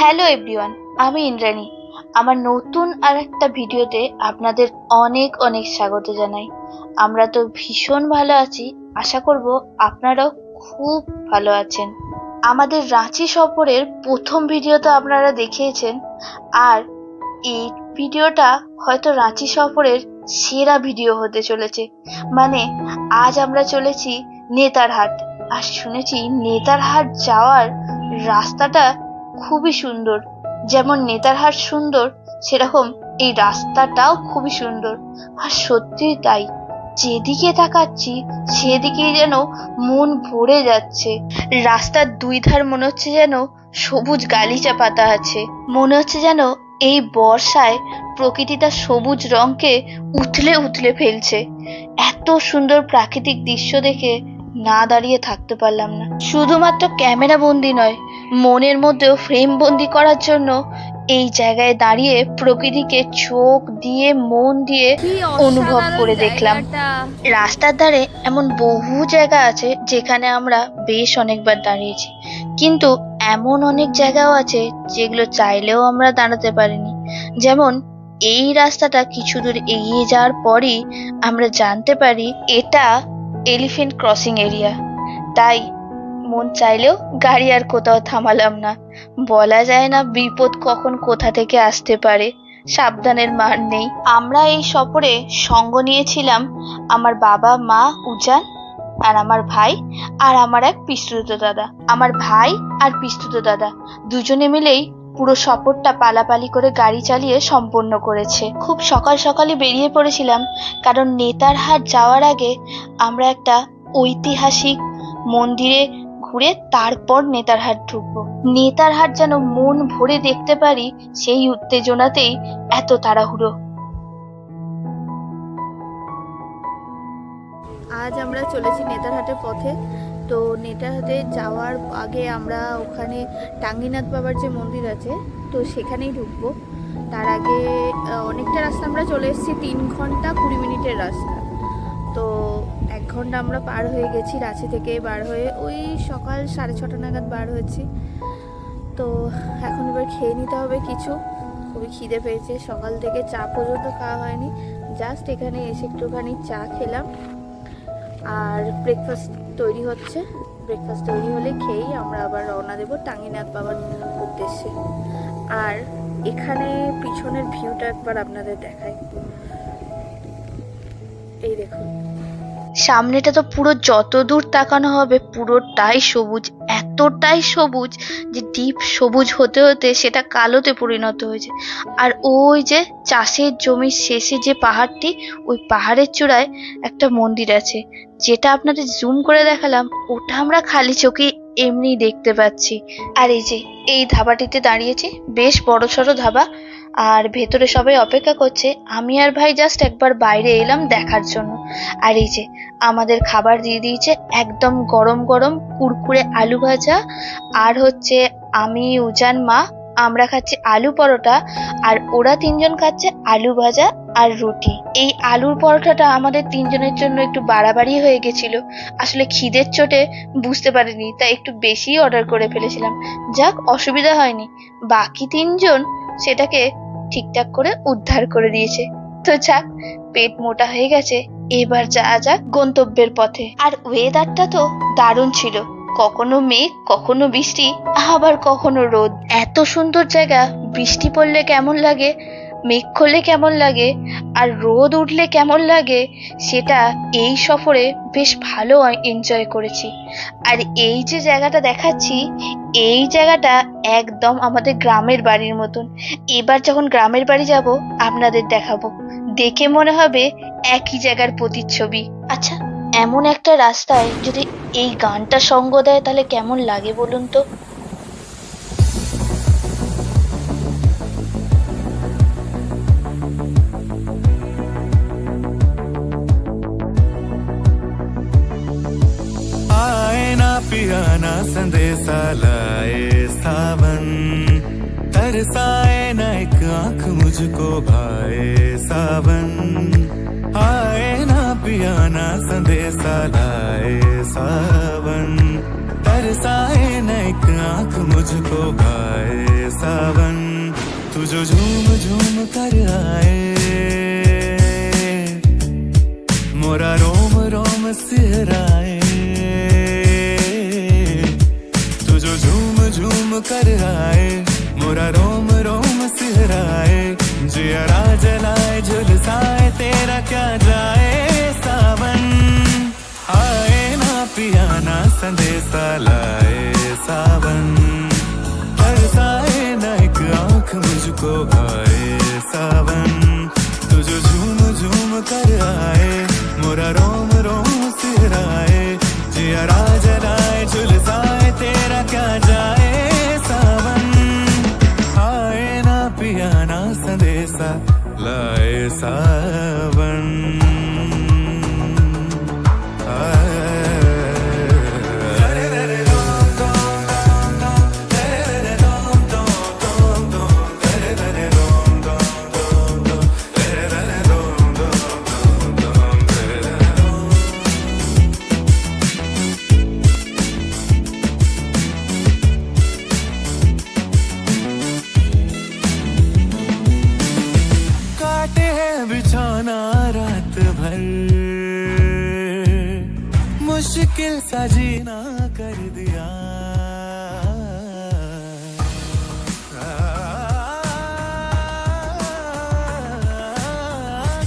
Hello everyone, আমি ইন্দ্রাণী। আমার নতুন আর একটা ভিডিওতে আপনাদের অনেক অনেক স্বাগত জানাই। আমরা তো ভীষণ ভালো আছি, আশা করব আপনারাও খুব ভালো আছেন। আমাদের রাঁচি সফরের প্রথম ভিডিও তো আপনারা দেখিয়েছেন, আর এই ভিডিওটা হয়তো রাঁচি সফরের সেরা ভিডিও হতে চলেছে। মানে আজ আমরা চলেছি নেতারহাট, আর শুনেছি নেতারহাট যাওয়ার রাস্তাটা খুবই সুন্দর। যেমন নেতারহাট সুন্দর, সেরকম এই রাস্তাটাও খুবই সুন্দর। আর সত্যি তাই, যেদিকে তাকাচ্ছি সেদিকেই যেন মন ভরে যাচ্ছে। রাস্তার দুই ধার মনে হচ্ছে যেন সবুজ গালিচা পাতা আছে। মনে হচ্ছে যেন এই বর্ষায় প্রকৃতি তার সবুজ রঙকে উথলে উথলে ফেলছে। এত সুন্দর প্রাকৃতিক দৃশ্য দেখে না দাঁড়িয়ে থাকতে পারলাম না। শুধুমাত্র ক্যামেরা বন্দি নয়, মনের মধ্যেও ফ্রেম বন্দি করার জন্য এই জায়গায় দাঁড়িয়ে প্রকৃতিকে চোখ দিয়ে মন দিয়ে অনুভব করে দেখলাম। রাস্তার ধারে এমন বহু জায়গা আছে যেখানে আমরা বেশ অনেকবার দাঁড়িয়েছি, কিন্তু এমন অনেক জায়গাও আছে যেগুলো চাইলেও আমরা দাঁড়াতে পারিনি। যেমন এই রাস্তাটা কিছু দূর এগিয়ে যাওয়ার পরই আমরা জানতে পারি এটা এলিফ্যান্ট ক্রসিং এরিয়া। তাই মন চাইলেও গাড়ি আর কোথাও থামালাম না। বলা যায় না বিপদ কখন কোথা থেকে আসতে পারে, সাবধানের মার নেই। আমরা এই সফরে সঙ্গ নিয়েছিলাম আমার বাবা, মা, উজান আর আমার ভাই, আর আমার এক পিস্তুত দাদা। আমার ভাই আর পিস্তুত দাদা দুজনে মিলেই পুরো সফরটা পালাপালি করে গাড়ি চালিয়ে সম্পন্ন করেছে। খুব সকাল সকালই বেরিয়ে পড়েছিলাম, কারণ নেতারহাট যাওয়ার আগে আমরা একটা ঐতিহাসিক মন্দিরে ঘুরে তারপর নেতারহাট ঢুকবো। নেতারহাট যেন মন ভরে দেখতে পারি, সেই উত্তেজনাতেই এত তাড়াহুড়ো। আজ আমরা চলেছি নেতারহাটের পথে। তো নেতারহাটে যাওয়ার আগে আমরা ওখানে টাঙ্গিনাথ বাবার যে মন্দির আছে, তো সেখানেই ঢুকবো। তার আগে অনেকটা রাস্তা আমরা চলে এসেছি, 3 ঘন্টা 20 মিনিটের রাস্তা। তো 1 ঘন্টা আমরা পার হয়ে গেছি রাঁচি থেকে বার হয়ে, ওই সকাল 6:30 নাগাদ বার হয়েছি। তো এখন এবার খেয়ে নিতে হবে কিছু, খুবই খিদে পেয়েছে। সকাল থেকে চা পর্যন্ত খাওয়া হয়নি, জাস্ট এখানে এসে একটুখানি চা খেলাম। আর ব্রেকফাস্ট তৈরি হচ্ছে, ব্রেকফাস্ট তৈরি হলে খেয়েই আমরা আবার রওনা দেব টাঙ্গিনাথ বাবার উদ্দেশ্যে। আর এখানে পিছনের ভিউটা একবার আপনাদের দেখাই, এই দেখুন। সামনেটা তো পুরো যত দূর তাকানো হবে পুরোটাই সবুজ, এতটাই সবুজ যে ডিপ সবুজ হতে হতে সেটা কালোতে পরিণত হয়েছে। আর ওই যে চাষের জমির শেষে যে পাহাড়টি, ওই পাহাড়ের চূড়ায় একটা মন্দির আছে, যেটা আপনাদের জুম করে দেখালাম। ওটা আমরা খালি চোখে এমনি দেখতে পাচ্ছি। আর এই যে এই ধাবাটিতে দাঁড়িয়েছি, বেশ বড়সড় ধাবা, আর ভেতরে সবাই অপেক্ষা করছে। আমি আর ভাই জাস্ট একবার বাইরে এলাম দেখার জন্য। আর এই যে আমাদের খাবার দিয়ে দিয়েছে, একদম গরম গরম কুরকুরে আলু ভাজা, আর হচ্ছে আমি, উজান, মা আমরা খাচ্ছি আলু পরোটা, আর ওরা 3 জন খাচ্ছে আলু ভাজা আর রুটি। এই আলুর পরোটাটা আমাদের 3 জনের জন্য একটু বাড়াবাড়ি হয়ে গেছিল, আসলে খিদের চোটে বুঝতে পারিনি, তাই একটু বেশি অর্ডার করে ফেলেছিলাম। যাক, অসুবিধা হয়নি, বাকি 3 জন সেটাকে ঠিকঠাক করে উদ্ধার করে দিয়েছে। তো যাক, পেট মোটা হয়ে গেছে, এবার যাওয়া যাক গন্তব্যের পথে। আর ওয়েদারটা তো দারুণ ছিল, কখনো মেঘ, কখনো বৃষ্টি, আবার কখনো রোদ। এত সুন্দর জায়গা, বৃষ্টি পড়লে কেমন লাগে, মেঘ করলে কেমন লাগে, আর রোদ উঠলে কেমন লাগে, সেটা এই সফরে বেশ ভালো এনজয় করেছি। আর এই যে জায়গাটা দেখাচ্ছি, এই জায়গাটা একদম আমাদের গ্রামের বাড়ির মতন। এবার যখন গ্রামের বাড়ি যাব আপনাদের দেখাবো, দেখে মনে হবে একই জায়গার প্রতিচ্ছবি। আচ্ছা, এমন একটা রাস্তায় যদি এই গানটা সঙ্গ দেয় তাহলে কেমন লাগে বলুন তো। पियाना संदेशा लाए सावन, तरसाए ना एक आंख मुझको भाए सावन। आए ना पियाना संदेशा लाए सावन, तरसाए न एक आंख मुझको भाए सावन तू जो झूम झूम कर आए मोरा रोम रोम सिहराए तू जो झूम झूम कर आए मोरा रोम रोम सिहराए जियरा जलाए झुलसाए तेरा क्या जाए सावन आए ना पिया ना संदेशा लाए सावन तरसाए ना एक आंख मुझको भाए सावन तू जो झूम झूम कर आए मोरा रोम रोम सिहराए जियरा जलाए झुलसाए तेरा क्या जाए सावन आए ना पिया ना संदेशा लाए सावन काटे हैं बिछौना रात भर मुश्किल सा जीना कर दिया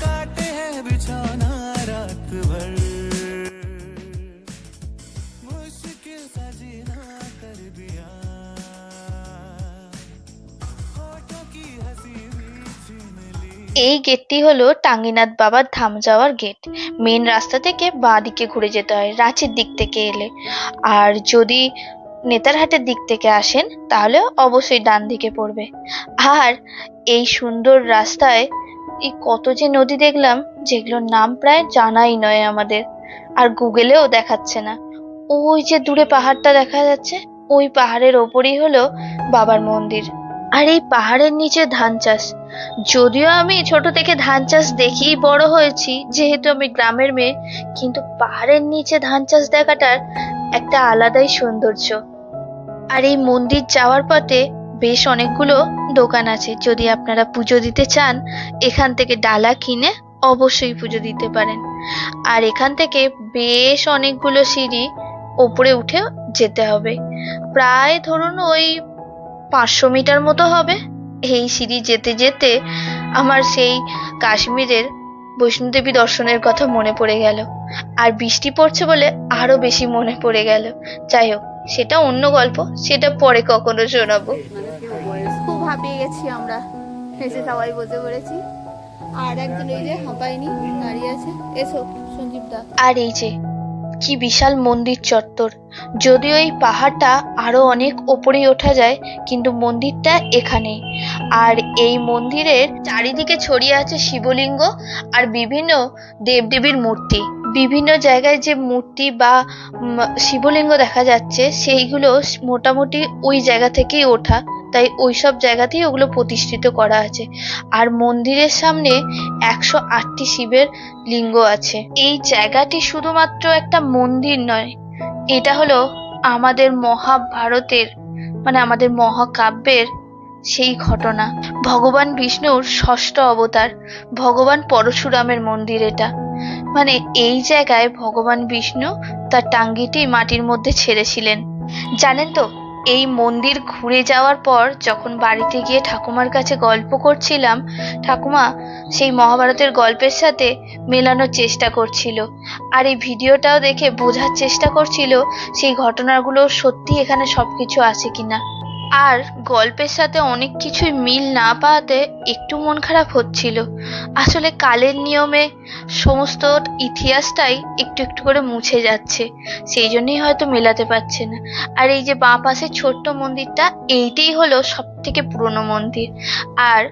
काटे हैं बिछौना रात भर मुश्किल सा जीना कर दिया होठों की हंसी भी छीन ली এই গেটটি হলো টাঙ্গিনাথ বাবার ধাম যাওয়ার গেট। মেন রাস্তা থেকে বাঁ দিকে ঘুরে যেতে হয় রাঁচির দিক থেকে এলে। আর যদি নেতারহাটের দিক থেকে আসেন তাহলে অবশ্যই ডান দিকে পড়বে। আর এই সুন্দর রাস্তায় এই কত যে নদী দেখলাম, যেগুলোর নাম প্রায় জানাই নয় আমাদের, আর গুগলেও দেখাচ্ছে না। ওই যে দূরে পাহাড়টা দেখা যাচ্ছে, ওই পাহাড়ের ওপরেই হলো বাবার মন্দির। আর এই পাহাড়ের নিচে ধান চাষ। যদিও আমি ছোট থেকে ধান চাষ দেখেই বড় হয়েছি, যেহেতু আমি গ্রামের মেয়ে, কিন্তু পাহাড়ের নিচে ধান চাষ দেখাটার একটা আলাদাই সৌন্দর্য। আর এই মন্দির যাওয়ার পথে বেশ অনেকগুলো দোকান আছে। যদি আপনারা পুজো দিতে চান, এখান থেকে ডালা কিনে অবশ্যই পুজো দিতে পারেন। আর এখান থেকে বেশ অনেকগুলো সিঁড়ি ওপরে উঠে যেতে হবে। প্রায় ধরুন ওই 500 মিটার মতো হবে। এই সিঁড়ি যেতে যেতে আমার সেই কাশ্মীরের বৈষ্ণোদেবী দর্শনের কথা মনে পড়ে গেল। আর বৃষ্টি পড়ছে বলে আরো বেশি মনে পড়ে গেল। যাই হোক, সেটা অন্য গল্প, সেটা পরে কখনো শোনাবো। খুব হাঁপিয়ে গেছি আমরা, এসে সবাই বসে পড়েছি। আর একজন এই যে হাঁপায়নি দাঁড়িয়ে আছে। এসো সঞ্জীব দা। আর এই যে কি বিশাল মন্দির চত্বর। যদিও এই পাহাড়টা আরো অনেক ওপরেই ওঠা যায়, কিন্তু মন্দিরটা এখানেই। আর এই মন্দিরের চারিদিকে ছড়িয়ে আছে শিবলিঙ্গ আর বিভিন্ন দেবদেবীর মূর্তি। বিভিন্ন জায়গায় যে মূর্তি বা শিবলিঙ্গ দেখা যাচ্ছে, সেইগুলো মোটামুটি ওই জায়গা থেকেই ওঠা, তাই ওইসব জায়গাতেই ওগুলো প্রতিষ্ঠিত করা আছে। আর মন্দিরের সামনে 108টি শিবের লিঙ্গ আছে। এই জায়গাটি শুধুমাত্র একটা মন্দির নয়, এটা হলো আমাদের মহাভারতের, মানে আমাদের মহাকাব্যের সেই ঘটনা। ভগবান বিষ্ণুর 6ষ্ঠ অবতার ভগবান পরশুরামের মন্দির এটা। মানে এই জায়গায় ভগবান বিষ্ণু তার টাঙ্গিটি মাটির মধ্যে ছেড়েছিলেন। জানেন তো, এই মন্দির ঘুরে যাওয়ার পর যখন বাড়িতে গিয়ে ঠাকুমার কাছে গল্প করছিলাম, ঠাকুমা সেই মহাভারতের গল্পের সাথে মেলানোর চেষ্টা করছিল। আর এই ভিডিওটাও দেখে বোঝার চেষ্টা করছিল সেই ঘটনাগুলো সত্যি এখানে সবকিছু আছে কিনা। আর গল্পের সাথে অনেক কিছুই মিল না পাওয়াতে একটু মন খারাপ হচ্ছিল। আসলে কালের নিয়মে সমস্ত ইতিহাসটাই একটু একটু করে মুছে যাচ্ছে, সেই জন্যই হয়তো মেলাতে পারছে না। আর এই যে বাঁ পাশে ছোট্ট মন্দিরটা, এইটাই হলো সব থেকে পুরনো মন্দির। আর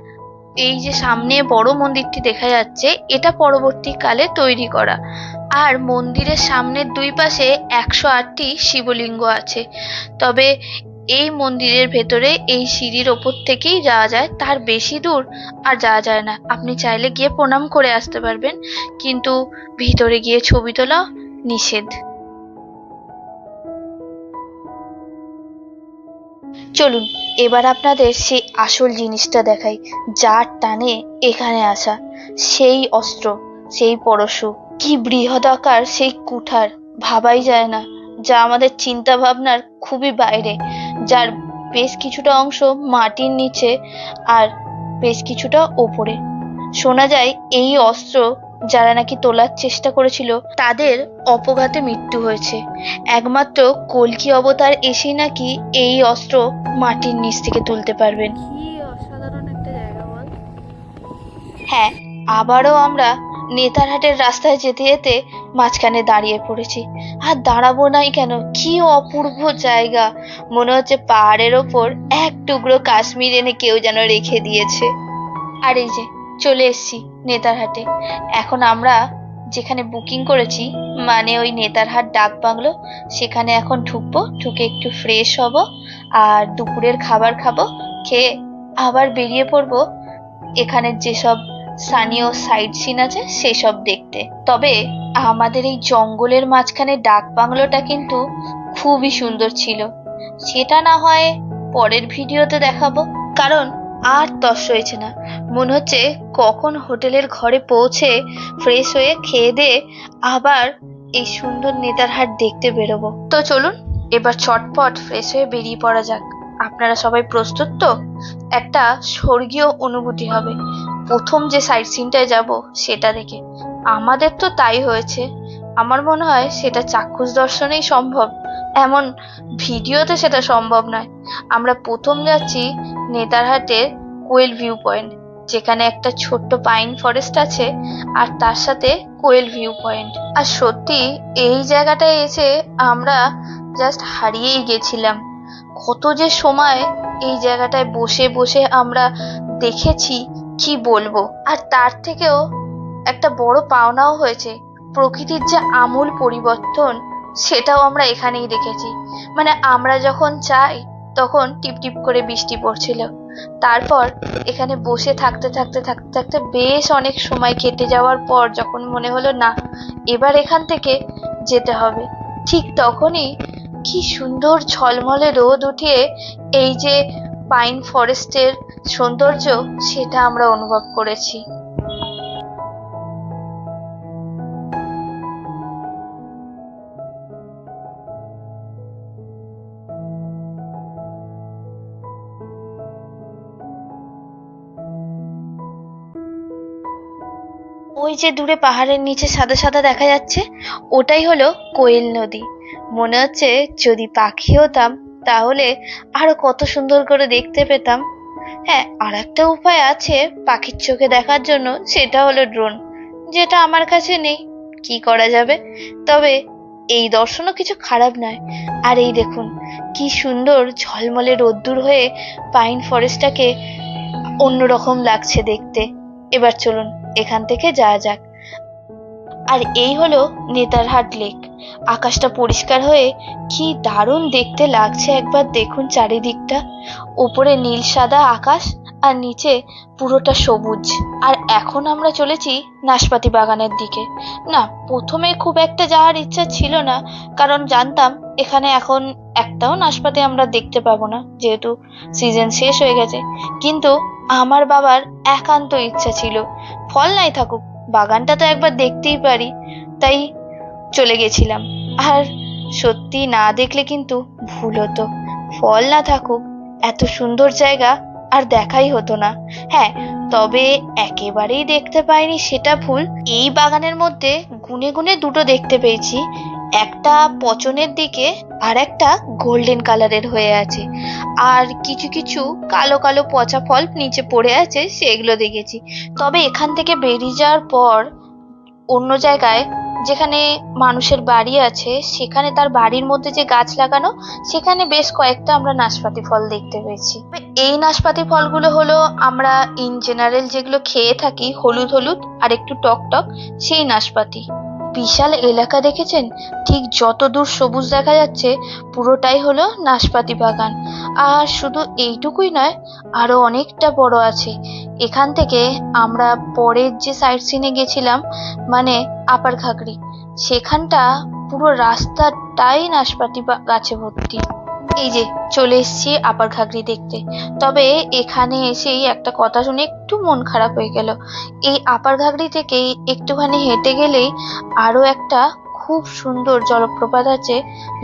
এই যে সামনে বড় মন্দিরটি দেখা যাচ্ছে, এটা পরবর্তীকালে তৈরি করা। আর মন্দিরের সামনের দুই পাশে 108টি শিবলিঙ্গ আছে। তবে এই মন্দিরের ভেতরে এই সিঁড়ির ওপর থেকেই যাওয়া যায়, তার বেশি দূর আর যাওয়া যায় না। আপনি চাইলে গিয়ে প্রণাম করে আসতে পারবেন, কিন্তু ভিতরে গিয়ে ছবি তোলা নিষেধ। চলুন এবার আপনাদের সেই আসল জিনিসটা দেখাই, যার টানে এখানে আসা। সেই অস্ত্র, সেই পরশু, কি বৃহদাকার সেই কুঠার, ভাবাই যায় না, যা আমাদের চিন্তা ভাবনার খুবই বাইরে, যার বেশ কিছুটা অংশ মাটির নিচে আর বেশ কিছুটা ওপরে। শোনা যায় এই অস্ত্র যারা নাকি তোলার চেষ্টা করেছিল তাদের অপঘাতে মৃত্যু হয়েছে। একমাত্র কল্কি অবতার এসেই নাকি এই অস্ত্র মাটির নিচ থেকে তুলতে পারবেন। কি অসাধারণ একটা জায়গা বল। হ্যাঁ, আবারও আমরা নেতারহাটের রাস্তায় যেতে যেতে মাঝখানে দাঁড়িয়ে পড়েছি। আর দাঁড়াবো নাই কেন, কি অপূর্ব জায়গা! মনে হচ্ছে পাহাড়ের ওপর এক টুকরো কাশ্মীর এনে কেউ যেন রেখে দিয়েছে। আর এই যে চলে এসেছি নেতারহাটে। এখন আমরা যেখানে বুকিং করেছি, মানে ওই নেতারহাট ডাক বাংলো, সেখানে এখন ঢুকবো, ঢুকে একটু ফ্রেশ হব আর দুপুরের খাবার খাবো, খেয়ে আবার বেরিয়ে পড়বো এখানের যেসব স্থানীয় সাইট সিন আছে সেসব দেখতে। তবে আমাদের এই জঙ্গলের মাঝখানে ডাক বাংলোটা কিন্তু খুবই সুন্দর ছিল, সেটা না হয় পরের ভিডিওতে দেখাবো, কারণ আর তস হয়েছে না। মনে হচ্ছে কখন হোটেলের ঘরে পৌঁছে ফ্রেশ হয়ে খেয়ে দিয়ে আবার এই সুন্দর নেতারহাট দেখতে বেরোবো। তো চলুন এবার চটপট ফ্রেশ হয়ে বেরিয়ে পড়া যাক। আপনারা সবাই প্রস্তুত তো? একটা স্বর্গীয় অনুভূতি হবে প্রথম যে সাইট সিনটায় যাব সেটা দেখে। আমাদের তো তাই হয়েছে। আমার মনে হয় সেটা চাক্ষুষ দর্শনেই সম্ভব, এমন ভিডিওতে সেটা সম্ভব নয়। আমরা প্রথম যাচ্ছি নেতারহাটের কোয়েল ভিউ পয়েন্ট, যেখানে একটা ছোট্ট পাইন ফরেস্ট আছে আর তার সাথে কোয়েল ভিউ পয়েন্ট। আর সত্যি এই জায়গাটায় এসে আমরা জাস্ট হারিয়েই গেছিলাম। কত যে সময় এই জায়গাটায় বসে বসে আমরা দেখেছি কি বলবো। আর তার থেকেও একটা বড় পাওনাও হয়েছে, প্রকৃতির যে আমূল পরিবর্তন সেটাও আমরা এখানেই দেখেছি। মানে আমরা যখন চাই তখন টিপ টিপ করে বৃষ্টি পড়ছিল, তারপর এখানে বসে থাকতে থাকতে থাকতে থাকতে বেশ অনেক সময় কেটে যাওয়ার পর যখন মনে হলো না এবার এখান থেকে যেতে হবে, ঠিক তখনই কি সুন্দর ঝলমলে রোদ উঠিয়ে এই যে পাইন ফরেস্টের সৌন্দর্য সেটা আমরা অনুভব করেছি। ওই যে দূরে পাহাড়ের নিচে সাদা সাদা দেখা যাচ্ছে, ওটাই হলো কোয়েল নদী। মনে হচ্ছে যদি পাখি হতাম তাহলে আরো কত সুন্দর করে দেখতে পেতাম। হ্যাঁ, আর একটা উপায় আছে পাখির চোখে দেখার জন্য, সেটা হলো ড্রোন, যেটা আমার কাছে নেই, কি করা যাবে। তবে এই দর্শনও কিছু খারাপ নয়। আর এই দেখুন কি সুন্দর ঝলমলে রোদ্দুর হয়ে পাইন ফরেস্টটাকে অন্যরকম লাগছে দেখতে। এবার চলুন এখান থেকে যাওয়া যাক। আর এই হলো নেতারহাট লেক। আকাশটা পরিষ্কার হয়ে কি দারুণ দেখতে লাগছে, একবার দেখুন চারিদিকটা। উপরে নীল সাদা আকাশ আর নিচে পুরোটা সবুজ। আর এখন আমরা চলেছি নাশপাতি বাগানের দিকে। না, প্রথমে খুব একটা যাওয়ার ইচ্ছা ছিল না, কারণ জানতাম এখানে এখন একটাও নাশপাতি আমরা দেখতে পাবো না, যেহেতু সিজন শেষ হয়ে গেছে। কিন্তু আমার বাবার একান্ত ইচ্ছা ছিল ফল নাই থাকুক, বাগানটা তো একবার দেখতেই পারি, তাই চলে গেছিলাম। আর সত্যি না দেখলে কিন্তু ভুল হতো, ফল না থাকুক এত সুন্দর জায়গা আর দেখাই হতো না। হ্যাঁ, তবে একেবারেই দেখতে পাইনি সেটা ভুল। এই বাগানের মধ্যে গুনে গুনে দুটো দেখতে পেয়েছি, একটা পচনের দিকে আর একটা গোল্ডেন কালারের হয়ে আছে, আর কিছু কিছু কালো কালো পচা ফল নিচে পড়ে আছে সেগুলো দেখেছি। তবে এখান থেকে বেরিয়ে যাওয়ার পর অন্য জায়গায় যেখানে মানুষের বাড়ি আছে, সেখানে তার বাড়ির মধ্যে যে গাছ লাগানো, সেখানে বেশ কয়েকটা আমরা নাশপাতি ফল দেখতে পেয়েছি। এই নাশপাতি ফলগুলো হলো আমরা ইন জেনারেল যেগুলো খেয়ে থাকি, হলুদ হলুদ আর একটু টক টক, সেই নাশপাতি। বিশাল এলাকা দেখেছেন, ঠিক যত দূর সবুজ দেখা যাচ্ছে পুরোটাই হলো নাশপাতি বাগান। আর শুধু এইটুকুই নয়, আরো অনেকটা বড় আছে। এখান থেকে আমরা পরের যে সাইট সিনে গেছিলাম, মানে আপার খাগড়ি, সেখানটা পুরো রাস্তাটাই নাশপাতি গাছে ভর্তি। এই যে চলে এসেছি আপার ঘাগরি দেখতে। তবে এখানে এসেই একটা কথা শুনে একটু মন খারাপ হয়ে গেল। এই আপার ঘাগরি থেকে একটুখানি হেঁটে গেলেই আরো একটা খুব সুন্দর জলপ্রপাত আছে,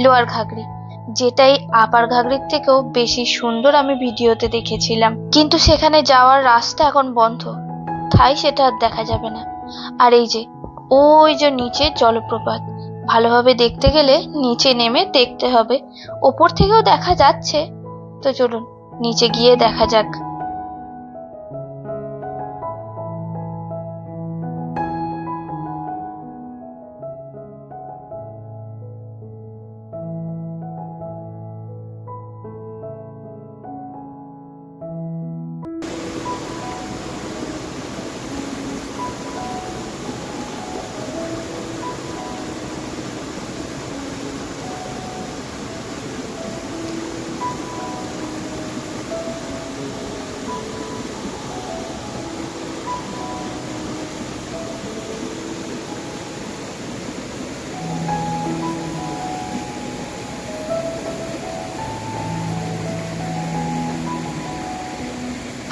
লোয়ার ঘাগরি, যেটাই আপার ঘাগরির থেকেও বেশি সুন্দর আমি ভিডিওতে দেখেছিলাম। কিন্তু সেখানে যাওয়ার রাস্তা এখন বন্ধ, তাই সেটা আর দেখা যাবে না। আর এই যে ওই যে নিচে জলপ্রপাত, ভালোভাবে দেখতে গেলে নিচে নেমে দেখতে হবে। ওপর থেকেও দেখা যাচ্ছে, তো চলুন নিচে গিয়ে দেখা যাক।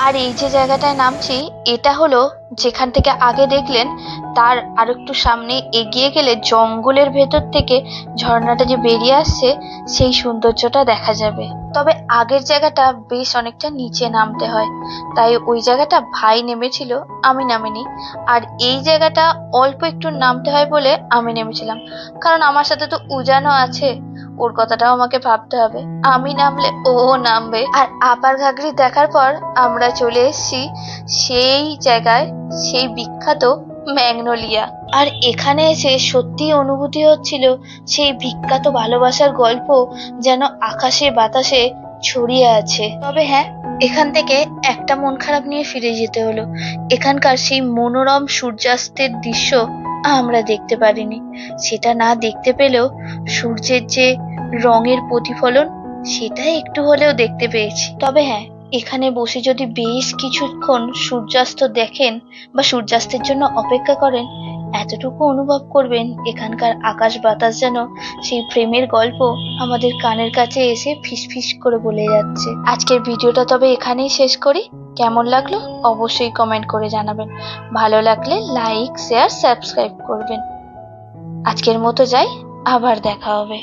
আর এই যে জায়গাটায় নামছি, এটা হলো যেখান থেকে আগে দেখলেন, তার আরেকটু সামনে এগিয়ে গেলে জঙ্গলের ভেতর থেকে ঝর্ণাটা যে বেরিয়ে আসছে, সেই সৌন্দর্যটা দেখা যাবে। তবে আগের জায়গাটা বেশ অনেকটা নিচে নামতে হয়, তাই ওই জায়গাটা ভাই নেমেছিল, আমি নামিনি। আর এই জায়গাটা অল্প একটু নামতে হয় বলে আমি নেমেছিলাম, কারণ আমার সাথে তো উজানও আছে, ওর কথাটাও আমাকে ভাবতে হবে, আমি নামলে ও নামবে। আর আপার ঘাগরি দেখার পর আমরা চলে এসেছি সেই জায়গায়, সেই বিখ্যাত ম্যাগনোলিয়া। আর এখানে এসে সত্যি অনুভূতি হচ্ছিল সেই বিখ্যাত ভালোবাসার গল্প যেন আকাশে বাতাসে ছড়িয়ে আছে। তবে হ্যাঁ, এখান থেকে একটা মন খারাপ নিয়ে ফিরে যেতে হলো, এখানকার সেই মনোরম সূর্যাস্তের দৃশ্য আমরা দেখতে পারিনি। সেটা না দেখতে পেলেও সূর্যের যে রঙের প্রতিফলন, সেটা একটু হলেও দেখতে পেয়েছি। তবে হ্যাঁ, এখানে বসে যদি বেশ কিছুক্ষণ সূর্যাস্ত দেখেন বা সূর্যাস্তের জন্য অপেক্ষা করেন, এতটুকু অনুভব করবেন এখানকার আকাশ বাতাস যেন সেই প্রেমের গল্প আমাদের কানের কাছে এসে ফিসফিস করে বলে যাচ্ছে। আজকের ভিডিওটা তবে এখানেই শেষ করি। কেমন লাগলো অবশ্যই কমেন্ট করে জানাবেন, ভালো লাগলে লাইক শেয়ার সাবস্ক্রাইব করবেন। আজকের মতো যাই, আবার দেখা হবে।